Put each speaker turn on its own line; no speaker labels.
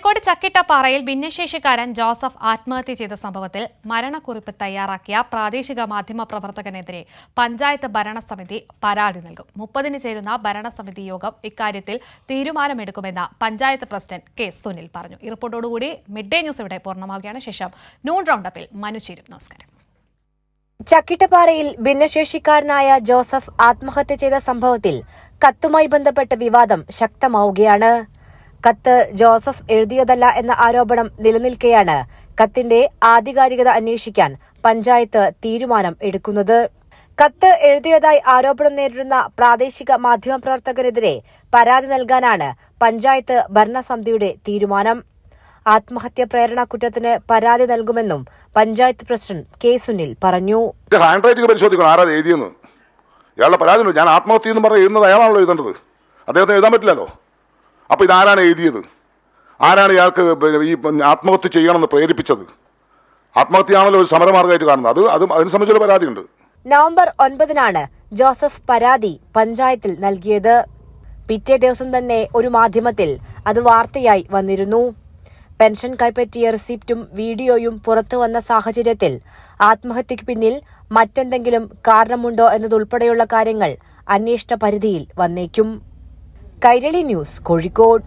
Kozhikode ചക്കിട്ടപ്പാറയിൽ ഭിന്നശേഷിക്കാരൻ Joseph ആത്മഹത്യ ചെയ്ത സംഭവത്തിൽ മരണക്കുറിപ്പ് തയ്യാറാക്കിയ പ്രാദേശിക മാധ്യമ പ്രവർത്തകനെതിരെ പഞ്ചായത്ത് ഭരണസമിതി പരാതി നൽകും. 30-ന് ചേരുന്ന ഭരണസമിതി യോഗം ഇക്കാര്യത്തിൽ തീരുമാനമെടുക്കുമെന്ന് പഞ്ചായത്ത് പ്രസിഡന്റ് കെ സുനിൽ പറഞ്ഞു. ഈ റിപ്പോർട്ടോടുകൂടി മിഡ് ഡേ ന്യൂസ് ഇവിടെ പൂർണ്ണമാവുകയാണ്. ശേഷം നൂൺ റൗണ്ടപ്പിൽ മനുചേരും. നമസ്കാരം.
ചക്കിട്ടപ്പാറയിൽ ഭിന്നശേഷിക്കാരനായ ജോസഫ് ആത്മഹത്യ ചെയ്ത സംഭവത്തിൽ കത്തുമായി ബന്ധപ്പെട്ട വിവാദം ശക്തമാവുകയാണ്. കത്ത് ജോസഫ് എഴുതിയതല്ല എന്ന ആരോപണം നിലനിൽക്കെയാണ് കത്തിന്റെ ആധികാരികത അന്വേഷിക്കാൻ പഞ്ചായത്ത് തീരുമാനം എടുക്കുന്നത്. കത്ത് എഴുതിയതായി ആരോപണം നേരിടുന്ന പ്രാദേശിക മാധ്യമപ്രവർത്തകരെതിരെ പരാതി നൽകാനാണ് പഞ്ചായത്ത് ഭരണസമിതിയുടെ തീരുമാനം. ആത്മഹത്യ പ്രേരണ കുറ്റത്തിന് പരാതി നൽകുമെന്നും പഞ്ചായത്ത് പ്രസിഡന്റ് കെ സുനിൽ പറഞ്ഞു.
ഹാൻഡ് റൈറ്റിംഗ് പരിശോധിക്കണം, ആരാ എഴുതിയെന്ന്. ഇയാളുടെ പരാതി ഞാൻ ആത്മഹത്യ എന്ന് പറഞ്ഞ് എഴുതുന്നത് അയാളാണല്ലോ എഴുതേണ്ടത്, അദ്ദേഹത്തിന് എഴുതാൻ പറ്റില്ലല്ലോ. അപ്പോൾ ഇതാരാണ് എഴുതിയത്? ആരാണ് ഇയാൾക്ക് ഈ ആത്മഹത്യ ചെയ്യണമെന്ന് പ്രേരിപ്പിച്ചത്? ആത്മഹത്യയാണല്ലോ ഒരു സമരമാർഗമായിട്ട് കാണുന്നത്. അതിനെ സംബന്ധിച്ചൊരു പരാതിയുണ്ട്.
നവംബർ 9-നാണ് ജോസഫ് പരാതി പഞ്ചായത്തിൽ നൽകിയത്. പിറ്റേ ദിവസം തന്നെ ഒരു മാധ്യമത്തിൽ അത് വാർത്തയായി വന്നിരുന്നു. പെൻഷൻ കൈപ്പറ്റിയ റിസിപ്റ്റും വീഡിയോയും പുറത്തുവന്ന സാഹചര്യത്തിൽ ആത്മഹത്യയ്ക്ക് പിന്നിൽ മറ്റെന്തെങ്കിലും കാരണമുണ്ടോ എന്നതുൾപ്പെടെയുള്ള കാര്യങ്ങൾ അന്വേഷണ പരിധിയിൽ വന്നേക്കും. കൈരളി ന്യൂസ്, കോഴിക്കോട്.